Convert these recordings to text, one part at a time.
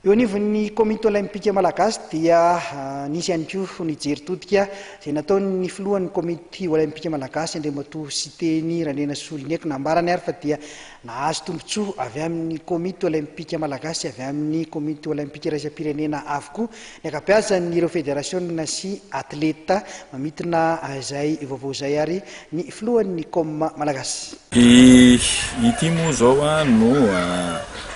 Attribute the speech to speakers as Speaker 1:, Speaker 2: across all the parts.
Speaker 1: Eo anivon'ny komite olympique malagasy dia nisy ihany koa nijery todika izay nataon'ny filohan'ny komite olympique malagasy Andriamatoa Siteny Randrena Solineko nambarany ary fa dia nahazo tombontsoa avy amin'ny komite olympique malagasy avy amin'ny komite olympique iraisam-pirenena avokoa ny ankabeazan'ireo fédération sy atleta mamitina izay vaovao izay ary ny filohan'ny com malagasy.
Speaker 2: Ity moa zao no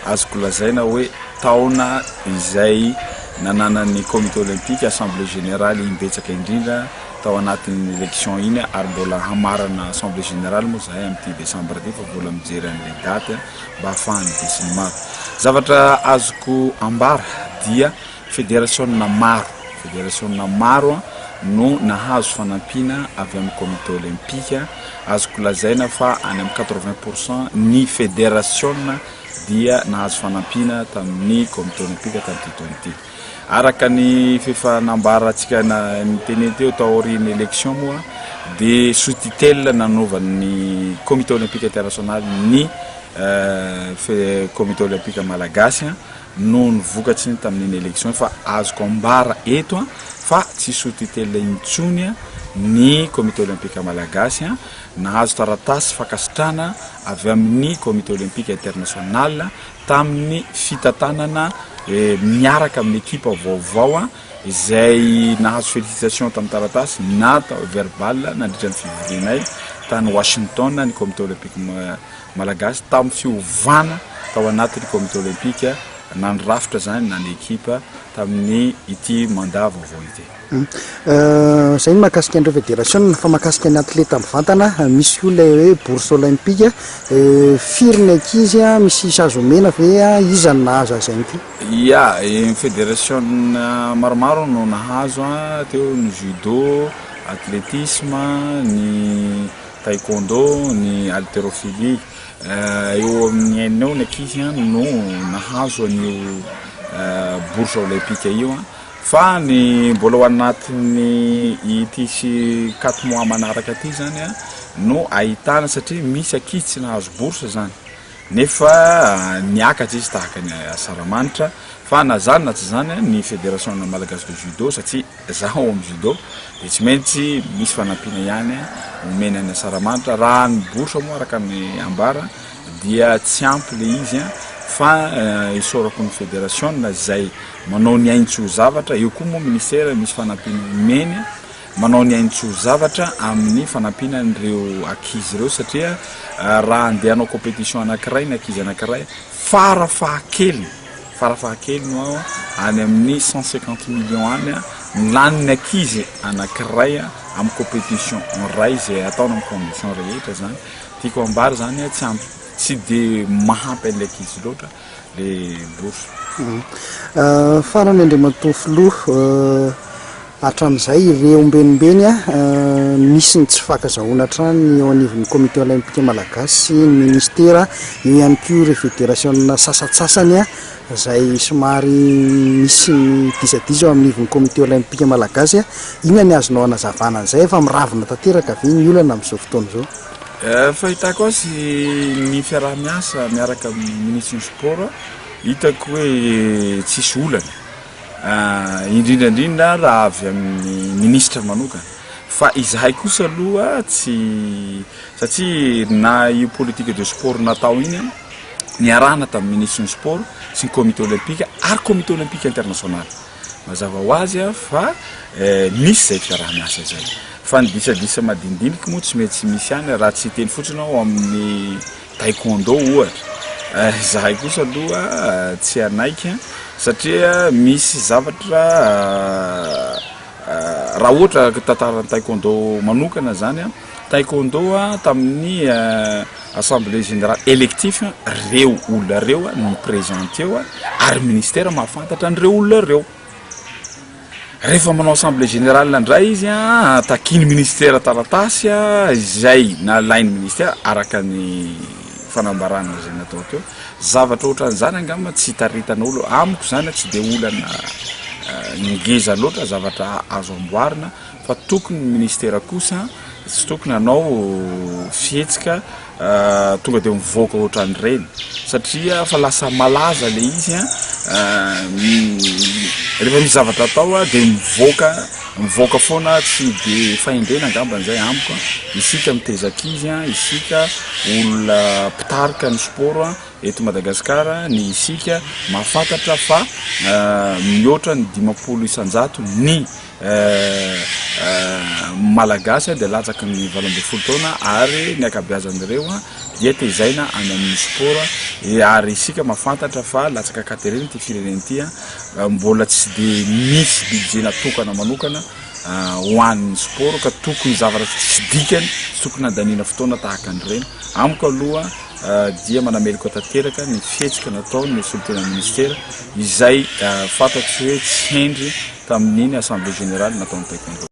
Speaker 2: azoko lazaina hoe taona izay nananan'ny comité olympique assemblée générale imbetsaka indrindra tao anatin'ny élection iny ary mbola hamarana assemblée générale moa zahay amin'ity décembre ty fa mbola mijery an'le date mba ahafahany desiny maro. Zavatra azoko ambara dia fédération maro no nahazo fanampina avy amin'ny comité olympique. Azoko lazaina fa any amin'ny 80% ny fédération dia nahazo fanampina tamin'ny comité olympique tamin'ity taona. Araka ny fifanambaratsika niteny teo tao aorian'ny élection moa de sous-tutelle nanovan'ny comité olympique international ny comité olympique malagasy no nivokatsy tamin'ny élection fa azoko ambara eto fa tsy sous-tutelle intsony ny comité olympique malagasy nahazo taratasy fakasitrana avy amin'ny comité olympique international tamin'ny fitatanana miaraka amin'ny équipe vaovao izay nahazo félicitation tamin'ny taratasy na verbal nandritra ny fivorianay tany Washington ny comité olympique malagasy tamin'ny fiovana tao anatin'ny comité olympique nandrafitra zany na ny équipe tamin'ny ity mandat vaovao ity.
Speaker 1: Zay ny mahakasika andreo fédération fa mahakasika ny atleta mivantana misy io lay hoe bourse olympique firy ny ankizy misy sazo mena ve iza ny nahazo azy ity?
Speaker 2: Ya, fédération maromaro no nahazo teo ny judo, athlétisme, ny taekwondo, ny haltérophilie. Eo amin'ny eneo ny ankizy no nahazo an'io bourse olympique io fa ny mbola ao anatin'ny ity sy 4 mois manaraka ty zany no ahitana satria misy ankizy tsy nahazo bourse zany nefa niakatra izy tahaka ny asaramanitra fa na zany na tsy zany ny fédération malagasy de judo satria zaho amin'ny judo de tsy maintsy misy fanampiana ihany omena ny asaramanitra raha ny bourse moa araka ny ambara dia tsy ampy le izy fa isorako ny fédération zay manao ny aintso zavatra eo koa moa ministère misy fanampiana meny manao ny aintso zavatra amin'ny fanampiana an'ireo ankizy ireo satria raha andehanao compétition anankiray ny ankizy anankiray farafahakely no any amin'ny 150 millions any laniny ankizy anankiray amin'ny compétition ray izay ataona amin'ny condition rehetra zany tiako ambara zany tsy de mahampy an'le ankizy loatra le bourse.
Speaker 1: Farany Andriamatoa filoha hatram'izay ireo ombenimbeny misy ny tsy fankazahoana hatrany eo anivon'ny comité olympique malagasy ny ministère eo ihany koa ireo fédération sasatsasany izay somary misy ny disadiso eo amin'nivon'ny comité olympique malagasy inona ny azonao anazavana an'izay fa miravina tanteraka ve ny olana amin'izao fotoana izao?
Speaker 2: Fahitako azy ny fiaraha-miasa miaraka amin'ny ministre ny sport hitako hoe tsisy olana indrindrandrindra raha avy amin'ny ministre manokana fa izahay kosa aloha tsy satria na io politique de sport natao iny niarahana tamin'ny ministre ny sport sy ny comité olympique ary comité olympique international mazava ho azy fa misy zay fiaraha-miasa zay fa ny disadisa madinidiniky moa tsy mety misy ihany raha tsy teny fotsiny ao amin'ny taekwondo ohatra zahay kosa aloha tsy anaiky satria misy zavatra raha ohatra tantaran'ny taekwondo manokana zany taekwondo tamin'ny assemblée générale électif reo olona reo no présente eo ary ministère mahafantatra an'ireo olona reo. Rehefa manao assemblée générale ndray izy takiny ministère taratasy izay nalainy ministère araka ny fanambarana zay natao teo zavatra ohatran'izany angamba tsy taritan'olo amiko zany tsy de olana ngeza loatra zavatra azo amboarina fa tokony ministère kosa tsy tokony anao fihetsika tonga dia mivoaka ohatran'ireny satria fa lasa malaza le izy rehefa misy zavatra atao dia mivoaka foana tsy dia fahendrena angamba n'izay amiko isika mitezaka izy isika olona mpitarika ny sport eto Madagasikara ny isika mahafantatra fa mihoatra ny 500 isan-jato ny malagasy dia latsaka ny 12 taona ary ny akabeazan'ireo dia tezaina any amin'ny sport ary isika mahafantatra fa latsaka katerina ty fireneny ty mbola tsy dia misy budget natokana manokana ho an'ny sport ka tokony zavatra tsy dikany tsy tokony handaniana fotoana tahaka an'ireny amiko aloha dia manameloko tanteraka ny fihetsika natao ny solitena ministera izay fantako hoe tsy hendry tamin'iny assemblée générale nataon'ny taekwondo